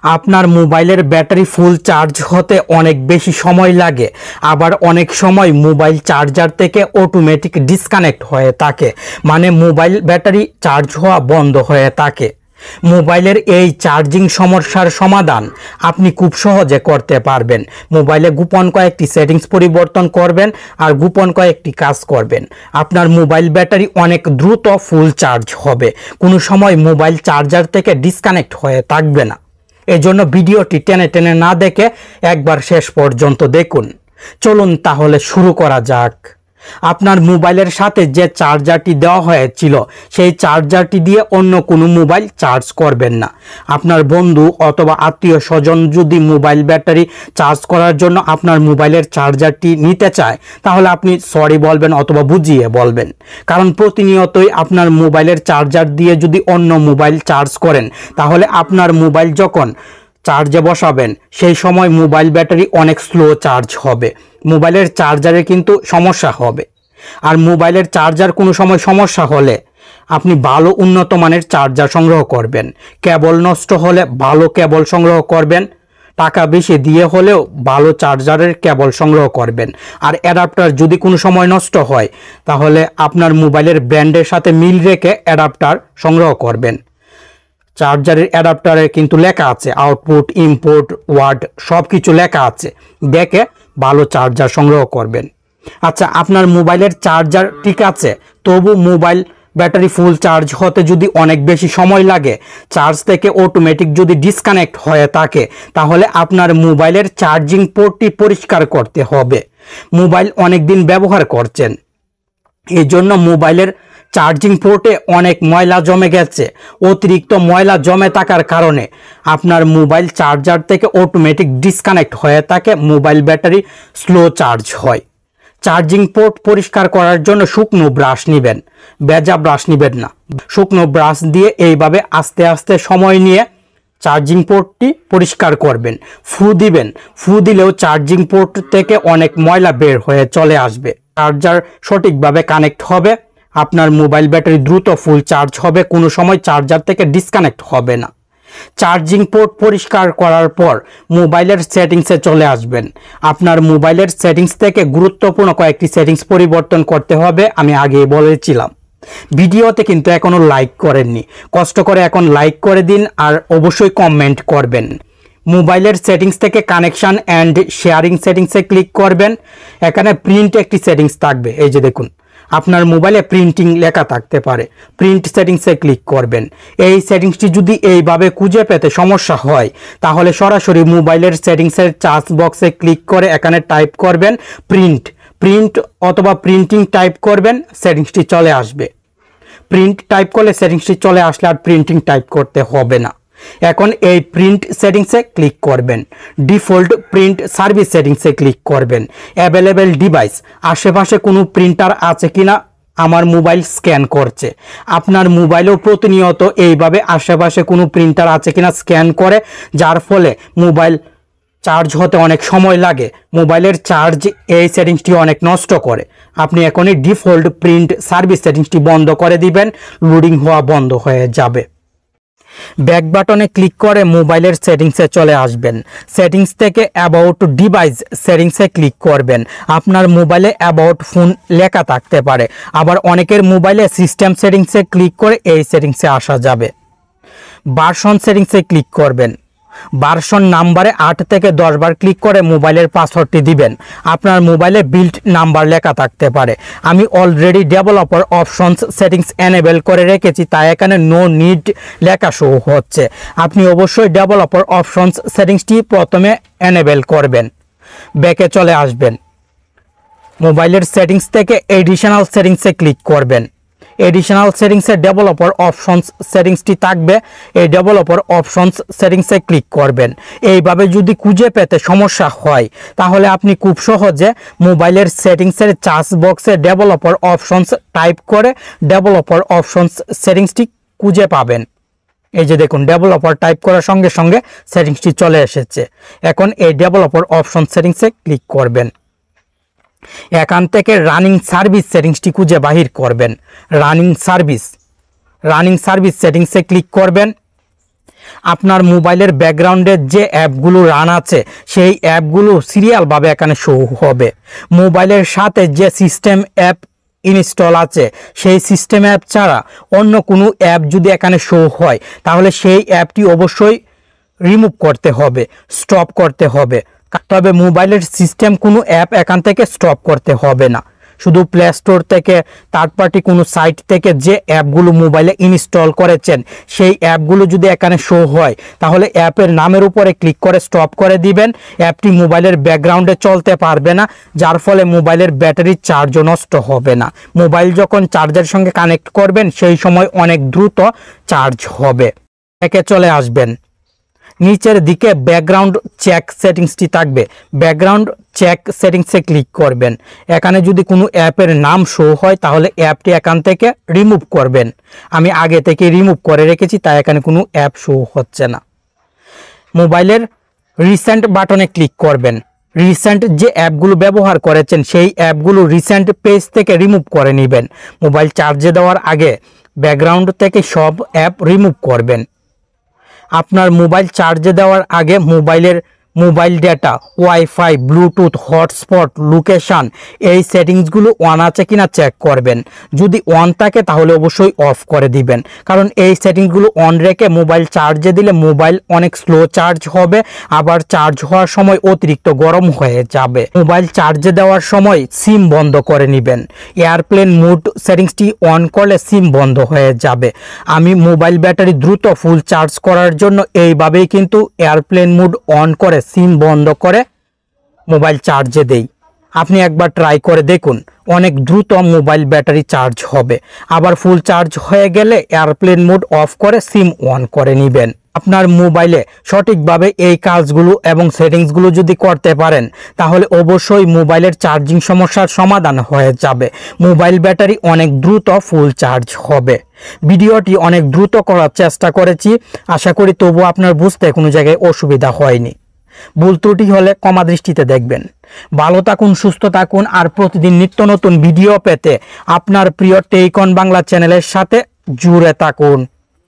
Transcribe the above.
আপনার মোবাইলের battery full charge হতে অনেক বেশি সময় লাগে, আবার অনেক সময় মোবাইল চার্জার থেকে অটোমেটিক ডিসকানেক্ট হয়ে থাকে, মানে মোবাইল ব্যাটারি চার্জ হওয়া বন্ধ হয়ে থাকে। মোবাইলের এই চার্জিং সমস্যার সমাধান আপনি খুব সহজে করতে পারবেন। মোবাইলে গোপন কয়েকটি সেটিংস পরিবর্তন করবেন আর গোপন কয়েকটি কাজ করবেন। আপনার মোবাইল ব্যাটারি অনেক দ্রুত ফুল চার্জ হবে, কোনো সময় মোবাইল চার্জার থেকে ডিসকানেক্ট হয়ে থাকবে না। এজন্য ভিডিওটি টেনে টেনে না দেখে একবার শেষ পর্যন্ত দেখুন। চলুন তাহলে শুরু করা যাক। আপনার মোবাইলের সাথে যে চার্জারটি দেওয়া হয়েছিল সেই চার্জারটি দিয়ে অন্য কোনো মোবাইল চার্জ করবেন না। আপনার বন্ধু অথবা আত্মীয় স্বজন যদি মোবাইল ব্যাটারি চার্জ করার জন্য আপনার মোবাইলের চার্জারটি নিতে চায়, তাহলে আপনি সরি বলবেন অথবা বুঝিয়ে বলবেন। কারণ প্রতিনিয়তই আপনার মোবাইলের চার্জার দিয়ে যদি অন্য মোবাইল চার্জ করেন, তাহলে আপনার মোবাইল যখন চার্জে বসাবেন সেই সময় মোবাইল ব্যাটারি অনেক স্লো চার্জ হবে, মোবাইলের চার্জারে কিন্তু সমস্যা হবে। আর মোবাইলের চার্জার কোনো সময় সমস্যা হলে আপনি ভালো উন্নত মানের চার্জার সংগ্রহ করবেন। কেবল নষ্ট হলে ভালো কেবল সংগ্রহ করবেন, টাকা বেশি দিয়ে হলেও ভালো চার্জারের কেবল সংগ্রহ করবেন। আর অ্যাডাপ্টার যদি কোনো সময় নষ্ট হয়, তাহলে আপনার মোবাইলের ব্র্যান্ডের সাথে মিল রেখে অ্যাডাপ্টার সংগ্রহ করবেন। চার্জারের অ্যাডাপ্টারে কিন্তু লেখা আছে আউটপুট, ইনপুট, ওয়াট সব কিছু লেখা আছে, দেখে ভালো চার্জার সংগ্রহ করবেন। আচ্ছা, আপনার মোবাইলের চার্জার ঠিক আছে, তবু মোবাইল ব্যাটারি ফুল চার্জ হতে যদি অনেক বেশি সময় লাগে, চার্জ থেকে অটোমেটিক যদি ডিসকানেক্ট হয়ে থাকে, তাহলে আপনার মোবাইলের চার্জিং পোর্টটি পরিষ্কার করতে হবে। মোবাইল অনেক দিন ব্যবহার করছেন, এই জন্য মোবাইলের চার্জিং পোর্টে অনেক ময়লা জমে গেছে। অতিরিক্ত ময়লা জমে থাকার কারণে আপনার মোবাইল চার্জার থেকে অটোমেটিক ডিসকানেক্ট হয়ে থাকে, মোবাইল ব্যাটারি স্লো চার্জ হয়। চার্জিং পোর্ট পরিষ্কার করার জন্য শুকনো ব্রাশ নেবেন, ভেজা ব্রাশ নেবেন না। শুকনো ব্রাশ দিয়ে এইভাবে আস্তে আস্তে সময় নিয়ে চার্জিং পোর্টটি পরিষ্কার করবেন। ফু দিবেন, ফু দিলেও চার্জিং পোর্ট থেকে অনেক ময়লা বের হয়ে চলে আসবে। চার্জার সঠিকভাবে কানেক্ট হবে, আপনার মোবাইল ব্যাটারি দ্রুত ফুল চার্জ হবে, কোনো সময় চার্জার থেকে ডিসকানেক্ট হবে না। চার্জিং পোর্ট পরিষ্কার করার পর মোবাইলের সেটিংসে চলে আসবেন। আপনার মোবাইলের সেটিংস থেকে গুরুত্বপূর্ণ কয়েকটি সেটিংস পরিবর্তন করতে হবে, আমি আগেই বলেছিলাম। ভিডিওতে কিন্তু এখনো লাইক করেননি, কষ্ট করে এখন লাইক করে দিন আর অবশ্যই কমেন্ট করবেন। মোবাইলের সেটিংস থেকে কানেকশন অ্যান্ড শেয়ারিং সেটিংসে ক্লিক করবেন। এখানে প্রিন্ট একটি সেটিংস থাকবে, এই যে দেখুন, আপনার মোবাইলে প্রিন্টিং লেখা থাকতে পারে, প্রিন্ট সেটিংসে ক্লিক করবেন। এই সেটিংসটি যদি এইভাবে খুঁজে পেতে সমস্যা হয়, তাহলে সরাসরি মোবাইলের সেটিংসের সার্চ বক্সে ক্লিক করে এখানে টাইপ করবেন প্রিন্ট অথবা প্রিন্টিং টাইপ করবেন, সেটিংসটি চলে আসবে। প্রিন্ট টাইপ করলে সেটিংসটি চলে আসলে আর প্রিন্টিং টাইপ করতে হবে না। এখন এই প্রিন্ট সেটিংসে ক্লিক করবেন, ডিফল্ট প্রিন্ট সার্ভিস সেটিংসে ক্লিক করবেন। অ্যাভেলেবেল ডিভাইস, আশেপাশে কোনো প্রিন্টার আছে কিনা আমার মোবাইল স্ক্যান করছে। আপনার মোবাইলেও প্রতিনিয়ত এইভাবে আশেপাশে কোনো প্রিন্টার আছে কিনা স্ক্যান করে, যার ফলে মোবাইল চার্জ হতে অনেক সময় লাগে। মোবাইলের চার্জ এই সেটিংসটি অনেক নষ্ট করে। আপনি এখনই ডিফল্ট প্রিন্ট সার্ভিস সেটিংসটি বন্ধ করে দিবেন, লোডিং হওয়া বন্ধ হয়ে যাবে। ব্যাক বাটনে ক্লিক করে মোবাইলের সেটিংসে চলে আসবেন। সেটিংস থেকে অ্যাবাউট ডিভাইস সেটিংসে ক্লিক করবেন। আপনার মোবাইলে অ্যাবাউট ফোন লেখা থাকতে পারে, আবার অনেকের মোবাইলে সিস্টেম সেটিংসে ক্লিক করে এই সেটিংসে আসা যাবে। ভার্সন সেটিংসে ক্লিক করবেন। ভার্সন নাম্বারে 8 থেকে 10 বার ক্লিক করে মোবাইলের পাসওয়ার্ডটি দিবেন। আপনার মোবাইলে বিল্ড নাম্বার লেখা থাকতে পারে, আমি already developer options settings enable করে রেখেছি, তাই এখানে নো নিড লেখা শো হচ্ছে। আপনি অবশ্যই ডেভেলপার অপশনস সেটিংসটি প্রথমে এনেবল করবেন। ব্যাকে চলে আসবেন, মোবাইলের সেটিংস থেকে এডিশনাল সেটিংসে ক্লিক করবেন। এডিশনাল সেটিংসে ডেভেলপার অপশনস সেটিংসটি থাকবে, এই ডেভেলপার অপশনস সেটিংসে ক্লিক করবেন। এইভাবে যদি খুঁজে পেতে সমস্যা হয়, তাহলে আপনি খুব সহজে মোবাইলের সেটিংসের সার্চ বক্সে ডেভেলপার অপশনস টাইপ করে ডেভেলপার অপশনস সেটিংসটি খুঁজে পাবেন। এই যে দেখুন, ডেভেলপার টাইপ করার সঙ্গে সঙ্গে সেটিংসটি চলে এসেছে। এখন এই ডেভেলপার অপশন সেটিংসে ক্লিক করবেন। এখান থেকে রানিং সার্ভিস সেটিংসটি খুঁজে বাহির করবেন। রানিং সার্ভিস সেটিংসে ক্লিক করবেন। আপনার মোবাইলের ব্যাকগ্রাউন্ডে যে অ্যাপগুলো রান আছে সেই অ্যাপগুলো সিরিয়ালভাবে এখানে শো হবে। মোবাইলের সাথে যে সিস্টেম অ্যাপ ইনস্টল আছে সেই সিস্টেম অ্যাপ ছাড়া অন্য কোনো অ্যাপ যদি এখানে শো হয় তাহলে সেই অ্যাপটি অবশ্যই রিমুভ করতে হবে, স্টপ করতে হবে। তবে মোবাইলের সিস্টেম কোনো অ্যাপ এখান থেকে স্টপ করতে হবে না। শুধু প্লে স্টোর থেকে থার্ড পার্টি কোনো সাইট থেকে যে অ্যাপগুলো মোবাইলে ইনস্টল করেছেন সেই অ্যাপগুলো যদি এখানে শো হয় তাহলে অ্যাপের নামের উপরে ক্লিক করে স্টপ করে দিবেন। অ্যাপটি মোবাইলের ব্যাকগ্রাউন্ডে চলতে পারবে না, যার ফলে মোবাইলের ব্যাটারি চার্জও নষ্ট হবে না। মোবাইল যখন চার্জের সঙ্গে কানেক্ট করবেন সেই সময় অনেক দ্রুত চার্জ হবে। একে চলে আসবেন, নিচের দিকে ব্যাকগ্রাউন্ড চেক সেটিংসটি থাকবে, ব্যাকগ্রাউন্ড চেক সেটিংসে ক্লিক করবেন। এখানে যদি কোনো অ্যাপের নাম শো হয় তাহলে অ্যাপটি এখান থেকে রিমুভ করবেন। আমি আগে থেকে রিমুভ করে রেখেছি তাই এখানে কোনো অ্যাপ শো হচ্ছে না। মোবাইলের রিসেন্ট বাটনে ক্লিক করবেন। রিসেন্ট যে অ্যাপগুলো ব্যবহার করেছেন সেই অ্যাপগুলো রিসেন্ট পেজ থেকে রিমুভ করে নেবেন। মোবাইল চার্জে দেওয়ার আগে ব্যাকগ্রাউন্ড থেকে সব অ্যাপ রিমুভ করবেন। আপনার মোবাইল চার্জে দেওয়ার আগে mobile data, wifi, Bluetooth, hotspot, location এই সেটিংসগুলো অন আছে কিনা চেক করবেন। যদি অন থাকে তাহলে অবশ্যই অফ করে দিবেন, কারণ এই সেটিংসগুলো অন রেখে মোবাইল চার্জে দিলে মোবাইল অনেক স্লো চার্জ হবে, আবার চার্জ হওয়ার সময় অতিরিক্ত গরম হয়ে যাবে। মোবাইল চার্জে দেওয়ার সময় সিম বন্ধ করে নেবেন। এয়ারপ্লেন মোড সেটিংসটি অন করলে সিম বন্ধ হয়ে যাবে। আমি মোবাইল ব্যাটারি দ্রুত ফুল চার্জ করার জন্য এইভাবেই কিন্তু এয়ারপ্লেন মোড অন করে সিম বন্ধ করে মোবাইল চার্জে দেই। আপনি একবার ট্রাই করে দেখুন, অনেক দ্রুত মোবাইল ব্যাটারি চার্জ হবে। আবার ফুল চার্জ হয়ে গেলে এয়ারপ্লেন মোড অফ করে সিম অন করে নেবেন। আপনার মোবাইলে সঠিকভাবে এই কাজগুলো এবং সেটিংসগুলো যদি করতে পারেন তাহলে অবশ্যই মোবাইলের চার্জিং সমস্যার সমাধান হয়ে যাবে। মোবাইল ব্যাটারি অনেক দ্রুত ফুল চার্জ হবে। ভিডিওটি অনেক দ্রুত করার চেষ্টা করেছি, আশা করি তবু আপনার বুঝতে কোনো জায়গায় অসুবিধা হয়নি। ভুল ত্রুটি হলে ক্ষমা দৃষ্টিতে দেখবেন। ভালো থাকুন, সুস্থ থাকুন, আর প্রতিদিন নিত্য নতুন ভিডিও পেতে আপনার প্রিয় টেক অন বাংলা চ্যানেলের সাথে জুড়ে থাকুন।